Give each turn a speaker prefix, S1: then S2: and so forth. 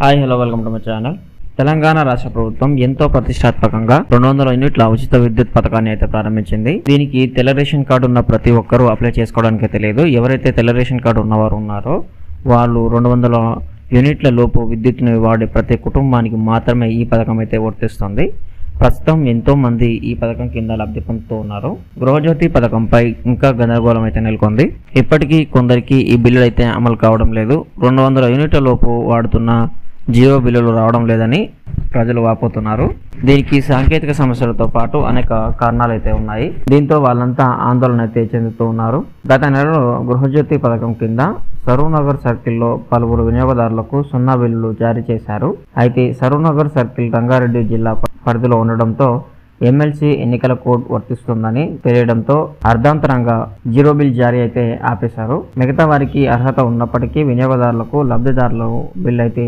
S1: Hi hello welcome to my channel. Telangana రాష్ట్ర ప్రభుత్వం ఎంతో ప్రతిష్టాత్మకంగా 200 యూనిట్ల ఉచిత విద్యుత్ పథకాన్ని అయితే ప్రారంభించింది. దీనికి తెల్ల రేషన్ కార్డు ఉన్న ప్రతి ఒక్కరూ అప్లై చేసుకోవడానికి తెలియదు. ఎవరైతే తెల్ల రేషన్ కార్డు ఉన్నవారు ఉన్నారో వాళ్ళు 200 యూనిట్ల లోపు విద్యుత్ని వాడే ప్రతి కుటుంబానికి మాత్రమే ఈ పథకం అయితే వర్తిస్తుంది. ప్రస్తుతం ఎంతో మంది ఈ పథకం కింద లబ్ధి పొందుతూ ఉన్నారు. గృహజ్యోతి పథకంపై ఇంకా గందరగోళం అయితే నెలకొంది. ఇప్పటికీ కొందరికి ఈ బిల్లులు అయితే అమలు కావడం లేదు. 200 యూనిట్ల లోపు వాడుతున్న జీరో బిల్లులు రావడం లేదని ప్రజలు వాపోతున్నారు. దీనికి సాంకేతిక సమస్యలతో పాటు అనేక కారణాలు అయితే ఉన్నాయి. దీంతో వాళ్ళంతా ఆందోళన అయితే చెందుతూ ఉన్నారు. గత నెలలో గృహజ్యోతి పథకం కింద సరూనగర్ సర్కిల్లో పలువురు వినియోగదారులకు 0 బిల్లులు జారీ చేశారు. అయితే సరూనగర్ సర్కిల్ రంగారెడ్డి జిల్లా పరిధిలో ఉండడంతో ఎమ్మెల్సీ ఎన్నికల కోడ్ వర్తిస్తుందని తెలియడంతో అర్ధాంతరంగా జీరో బిల్ జారీ అయితే ఆపేశారు. మిగతా వారికి అర్హత ఉన్నప్పటికీ వినియోగదారులకు లబ్ధిదారుల బిల్ అయితే